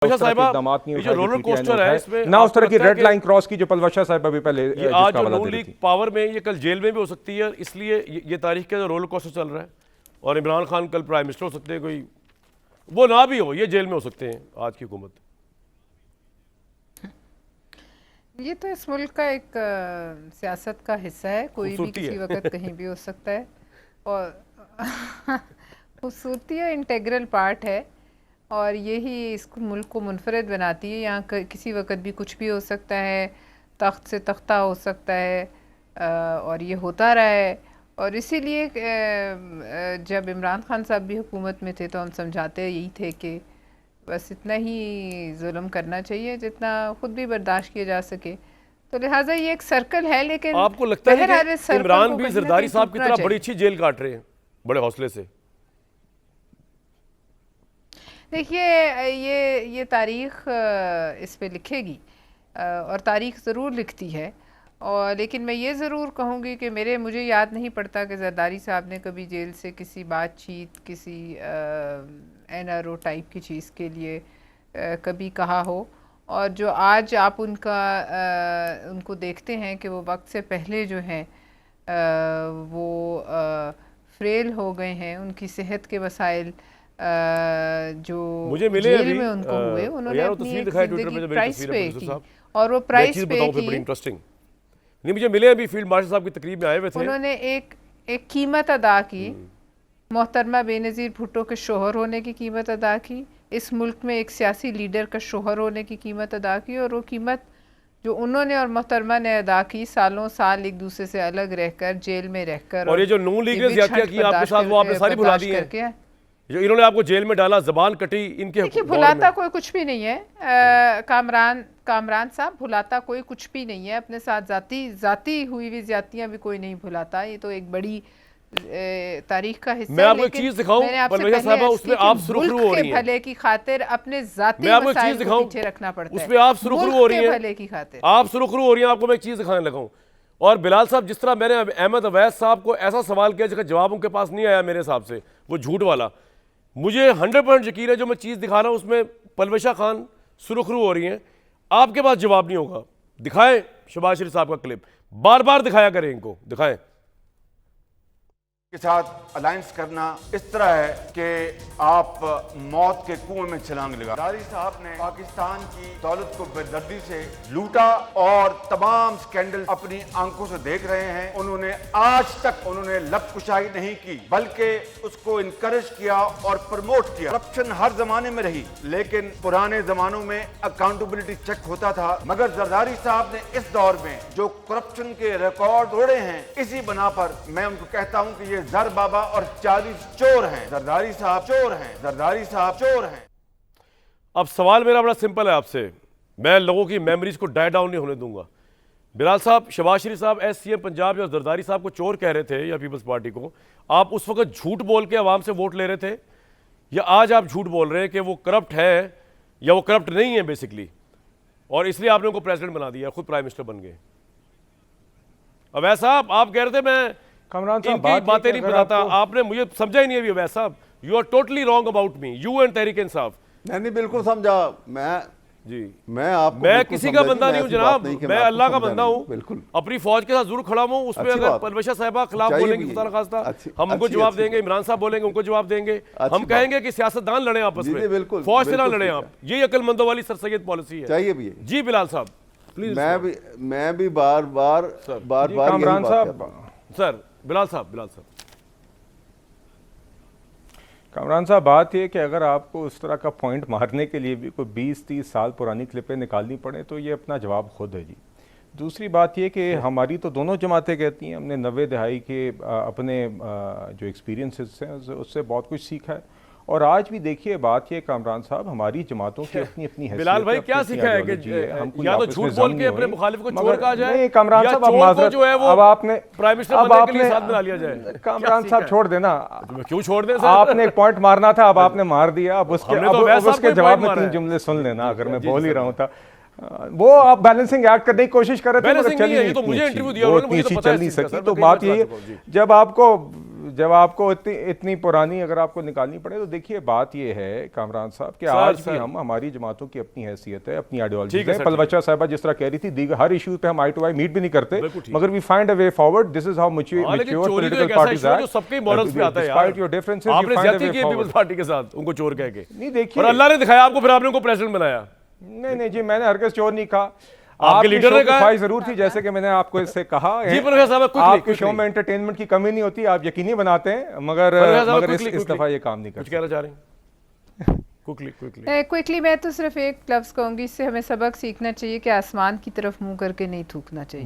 इकदामात नहीं उठाए, roller coaster है इसमें ना उस तरह की रेड लाइन क्रॉस की जो पलवशा साहिबा भी पहले आज जो नून लीग पावर में, ये कल जेल में भी हो सकती है, इसलिए ये तारीख का जो रोलर कोस्टर चल रहा है। और इमरान खान कल प्राइम मिनिस्टर हो सकते हैं, कोई वो ना भी हो, ये जेल में हो सकते हैं आज की हुकूमत। ये तो इस मुल्क का एक सियासत का हिस्सा है, कोई भी किसी वक्त कहीं भी हो सकता है और खूबसूरती है, इंटेग्रल पार्ट है और यही इस मुल्क को मुनफरद बनाती है। यहाँ किसी वक्त भी कुछ भी हो सकता है, तख्त से तख्ता हो सकता है और ये होता रहा है। और इसीलिए जब इमरान खान साहब भी हुकूमत में थे तो हम समझाते यही थे कि बस इतना ही जुल्म करना चाहिए जितना खुद भी बर्दाश्त किया जा सके। तो लिहाजा ये एक सर्कल है। लेकिन आपको लगता है कि इमरान भी जरदारी साहब की तरह बड़ी अच्छी जेल काट रहे हैं बड़े हौसले से? देखिए, ये तारीख इस पे लिखेगी और तारीख ज़रूर लिखती है। और लेकिन मैं ये ज़रूर कहूँगी कि मुझे याद नहीं पड़ता कि जरदारी साहब ने कभी जेल से किसी बातचीत, किसी NRO टाइप की चीज़ के लिए कभी कहा हो। और जो आज आप उनको देखते हैं कि वो वक्त से पहले जो हैं वो फ्रेल हो गए हैं, उनकी सेहत के मसाइल जो मुझे मिले जेल में उनको हुए, उन्होंने अपनी जिंदगी प्राइस पे की और वो प्राइस पे की। बड़ी इंटरेस्टिंग नहीं, मुझे मिले अभी फील्ड मार्शल साहब की तकरीब में आए हुए थे। उन्होंने एक कीमत अदा की, मोहतरमा बेनज़ीर भुट्टो के शोहर होने की कीमत अदा की, इस मुल्क में एक सियासी लीडर का शोहर होने की कीमत अदा की। और वो कीमत जो उन्होंने और मोहतरमा ने अदा की, सालों साल एक दूसरे से अलग रहकर, जेल में रहकर, और ये जो नून लीग ने ज्यादतियां की आपके साथ, वो आपने सारी भुला दी है। जो इन्होंने आपको जेल में डाला, जबान कटी, इनके देखिए भुलाता कोई कुछ भी नहीं है। कामरान साहब, भुलाता कोई कुछ भी नहीं है। अपने साथ जाती हुई भी ज्यादतियां भी कोई नहीं भुलाता। ये तो एक बड़ी तारीख का हिस्सा है। मैं आपको एक चीज दिखाऊं, परवेज़ साहब, उसमें आप सुरखरू हो रही हैं भले की खातिर अपने जाती मैं आपको एक चीज दिखाऊं, पीछे रखना पड़ता है। उसमें आप सुरखरू हो रही हैं भले की खातिर, आप सुरखरू हो रही हैं। आपको मैं एक चीज दिखाने लगा हूं। और बिलाल साहब, जिस तरह मैंने अहमद अवैस साहब को ऐसा सवाल किया जिसका जवाब उनके पास नहीं आया, मेरे हिसाब से वो झूठ वाला, मुझे 100% यकीन है जो मैं चीज़ दिखा रहा हूं उसमें पलवशा खान सुरखरू हो रही हैं। आपके पास जवाब नहीं होगा। दिखाएं शहबाज शरीफ साहब का क्लिप, बार बार दिखाया करें, इनको दिखाएं। के साथ अलायंस करना इस तरह है कि आप मौत के कुएं में छलांग लगा। जरदारी साहब ने पाकिस्तान की दौलत को बेदर्दी से लूटा और तमाम स्कैंडल अपनी आंखों से देख रहे हैं। उन्होंने आज तक लबकुशाई नहीं की, बल्कि उसको इनकरेज किया और प्रमोट किया। करप्शन हर जमाने में रही, लेकिन पुराने जमानों में अकाउंटेबिलिटी चेक होता था। मगर जरदारी साहब ने इस दौर में जो करप्शन के रिकॉर्ड तोड़े हैं, इसी बना पर मैं उनको कहता हूं कि ये जर बाबा और 40 चोर हैं। जरदारी साहब चोर हैं, जरदारी साहब चोर हैं। अब सवाल मेरा बड़ा सिंपल है आपसे, मैं लोगों की मेमोरीज को डाई डाउन नहीं होने दूंगा। बिलाल साहब, शहबाज शरीफ साहब SCM पंजाब जो जरदारी साहब को चोर कह रहे थे या पीपल्स पार्टी को, आप उस वक्त झूठ बोल के आवाम से वोट ले रहे थे, या आज आप झूठ बोल रहे हैं कि वो करप्ट है या वो करप्ट नहीं है बेसिकली, और इसलिए आपने उनको प्रेसिडेंट बना दिया, खुद प्राइम मिनिस्टर बन गए? अवैस साहब, आप कह रहे थे मैं कामरान साहब इनकी बातें नहीं बताता, आपने मुझे समझा ही नहीं अभी। अवैस साहब, you are totally wrong about me, you and Tehreek Insaf. नहीं बिल्कुल समझा मैं किसी का बंदा नहीं हूं जनाब, मैं अल्लाह का बंदा हूं। बिल्कुल अपनी फौज के साथ जरूर खड़ा हूं। उसमें अगर पलवशा साहिबा खिलाफ बोलेंगे खुदा न खास्ता, हम उनको जवाब देंगे। इमरान साहब बोलेंगे, उनको जवाब देंगे। हम कहेंगे कि सियासतदान लड़े आपस में, फौज से ना लड़े आप। यही अक्लमंदों वाली सरसैयद पॉलिसी है। चाहिए भी जी बिलाल साहब प्लीज। मैं भी बार बार कामरान साहब, सर बिलाल साहब कामरान साहब, बात यह कि अगर आपको उस तरह का पॉइंट मारने के लिए भी कोई 20-30 साल पुरानी क्लिपें निकालनी पड़े तो ये अपना जवाब खुद है जी। दूसरी बात यह कि हमारी तो दोनों जमातें कहती हैं, हमने 90 दहाई के अपने जो एक्सपीरियंसेस हैं उससे बहुत कुछ सीखा है। और आज भी देखिए, बात ये कामरान साहब, हमारी जमातों की अपनी अपनी हैसियत। बिलाल भाई क्या सीखा है कि या तो झूठ बोल के अपने मुखालिफ को चोर कहा जाए, कामरान साहब अब माजरत जो है वो अब आपने प्राइम मिनिस्टर बनने के लिए साथ बना लिया जाए। कामरान साहब छोड़ देना, क्यों छोड़ दें? आपने एक पॉइंट मारना था, अब आपने मार दिया। अब उसके जवाब में 3 जुमले सुन लेना, अगर मैं बोल ही रहा हूँ था। वो आप बैलेंसिंग एक्ट करने की कोशिश कर रहे थे, मुझे इंटरव्यू दिया, चल नहीं सकी। तो बात यही है, जब आपको जब आपको इतनी पुरानी अगर आपको निकालनी पड़े तो देखिए बात ये है कामरान साहब कि आज भी हम हमारी जमातों की अपनी हैसियत है, अपनी आइडियोलॉजी है। पलवच्चा साहिबा जिस तरह कह रही थी, हर इशू पे हम आई टू आई मीट भी नहीं करते, मगर we find a way forward. This is how mature political parties are. सबके मॉरल्स पे आता है यार। योर डिफरेंसेस, आपने ज्यादती की पीपल्स पार्टी के साथ उनको चोर कह के। नहीं देखिए, और अल्लाह ने दिखाया आपको, फिर आपने उनको प्रेसिडेंट बनाया। नहीं जी, मैंने हरगिज़ चोर नहीं कहा। आपके लीडर ने कहा ख्वाहिश जरूर थी, जैसे कि मैंने आपको इससे कहा है। जी प्रोफेसर साहब, आपके शो में एंटरटेनमेंट की कमी नहीं होती, आप यकीनी बनाते हैं, मगर इस दफा ये काम नहीं कर। कुछ कहना चाह रहे हैं? क्विकली मैं तो सिर्फ एक लफ्ज़ कहूँगी, इससे हमें सबक सीखना चाहिए कि आसमान की तरफ मुंह करके नहीं थूकना चाहिए।